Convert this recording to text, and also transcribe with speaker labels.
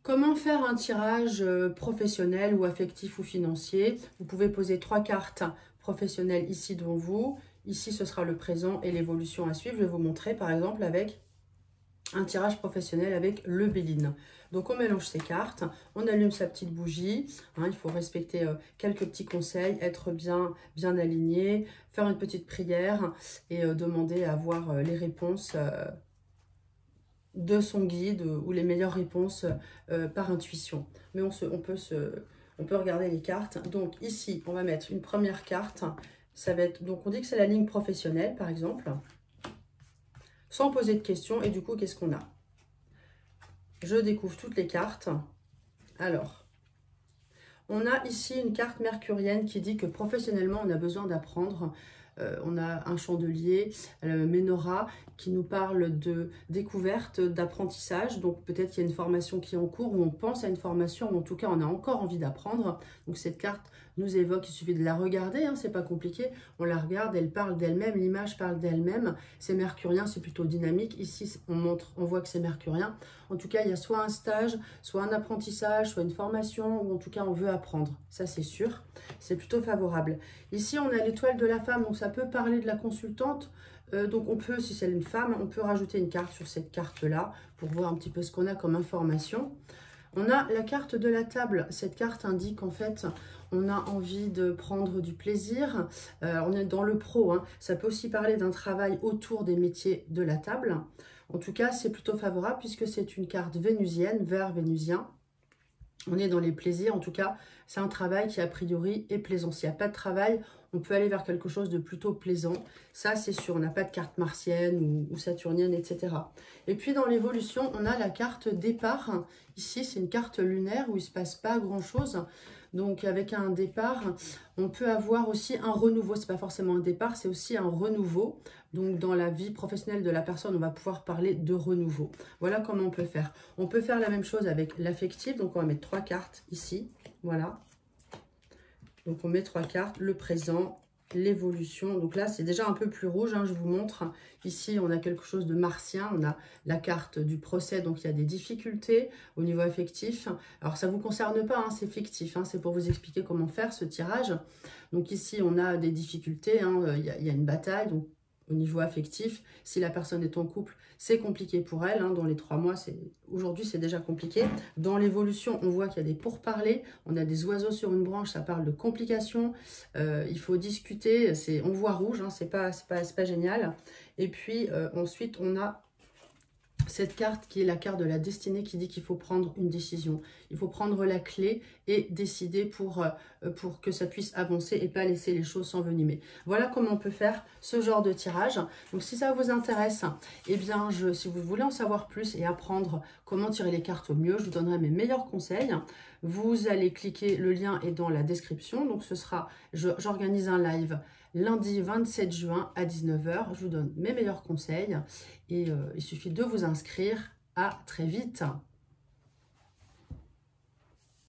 Speaker 1: Comment faire un tirage professionnel ou affectif ou financier? Vous pouvez poser 3 cartes professionnelles ici devant vous. Ici, ce sera le présent et l'évolution à suivre. Je vais vous montrer par exemple avec un tirage professionnel avec le Béline. Donc on mélange ces cartes, on allume sa petite bougie, hein, il faut respecter quelques petits conseils, être bien aligné, faire une petite prière et demander à avoir les réponses de son guide ou les meilleures réponses par intuition. Mais on peut regarder les cartes. Donc ici, on va mettre une première carte. Ça va être, donc on dit que c'est la ligne professionnelle par exemple, sans poser de questions. Et du coup, qu'est-ce qu'on a? Je découvre toutes les cartes. Alors, on a ici une carte mercurienne qui dit que professionnellement, on a besoin d'apprendre. On a un chandelier, Ménorah, qui nous parle de découverte, d'apprentissage. Donc peut-être qu'il y a une formation qui est en cours, ou on pense à une formation, ou en tout cas on a encore envie d'apprendre. Donc cette carte nous évoque, il suffit de la regarder, hein, c'est pas compliqué. On la regarde, elle parle d'elle-même, l'image parle d'elle-même. C'est mercurien, c'est plutôt dynamique. Ici, on voit que c'est mercurien. En tout cas, il y a soit un stage, soit un apprentissage, soit une formation, ou en tout cas on veut apprendre. Ça c'est sûr, c'est plutôt favorable. Ici, on a l'étoile de la femme, donc ça peut parler de la consultante. Donc on peut, si c'est une femme, on peut rajouter une carte sur cette carte-là pour voir un petit peu ce qu'on a comme information. On a la carte de la table. Cette carte indique en fait, on a envie de prendre du plaisir. On est dans le pro, hein. Ça peut aussi parler d'un travail autour des métiers de la table. En tout cas, c'est plutôt favorable puisque c'est une carte vénusienne, vert vénusien. On est dans les plaisirs, en tout cas, c'est un travail qui a priori est plaisant. S'il n'y a pas de travail, on peut aller vers quelque chose de plutôt plaisant. Ça, c'est sûr, on n'a pas de carte martienne ou saturnienne, etc. Et puis, dans l'évolution, on a la carte départ. Ici, c'est une carte lunaire où il ne se passe pas grand-chose. Donc, avec un départ, on peut avoir aussi un renouveau. Ce n'est pas forcément un départ, c'est aussi un renouveau. Donc, dans la vie professionnelle de la personne, on va pouvoir parler de renouveau. Voilà comment on peut faire. On peut faire la même chose avec l'affectif. Donc, on va mettre 3 cartes ici. Voilà. Donc, on met 3 cartes. Le présent, l'évolution. Donc là, c'est déjà un peu plus rouge, hein, je vous montre. Ici, on a quelque chose de martien. On a la carte du procès. Donc, il y a des difficultés au niveau affectif. Alors, ça ne vous concerne pas, hein, c'est fictif. Hein, c'est pour vous expliquer comment faire ce tirage. Donc, ici, on a des difficultés. Hein, il y a une bataille. Donc, au niveau affectif, si la personne est en couple, c'est compliqué pour elle. Hein, dans les 3 mois, aujourd'hui, c'est déjà compliqué. Dans l'évolution, on voit qu'il y a des pourparlers. On a des oiseaux sur une branche, ça parle de complications. Il faut discuter. On voit rouge, hein, c'est pas génial. Et puis, ensuite, on a cette carte qui est la carte de la destinée qui dit qu'il faut prendre une décision. Il faut prendre la clé et décider pour que ça puisse avancer et pas laisser les choses s'envenimer. Voilà comment on peut faire ce genre de tirage. Donc si ça vous intéresse, eh bien si vous voulez en savoir plus et apprendre comment tirer les cartes au mieux, je vous donnerai mes meilleurs conseils. Vous allez cliquer, le lien est dans la description. Donc ce sera, j'organise un live lundi 27 juin à 19 h. Je vous donne mes meilleurs conseils et il suffit de vous inscrire. À très vite.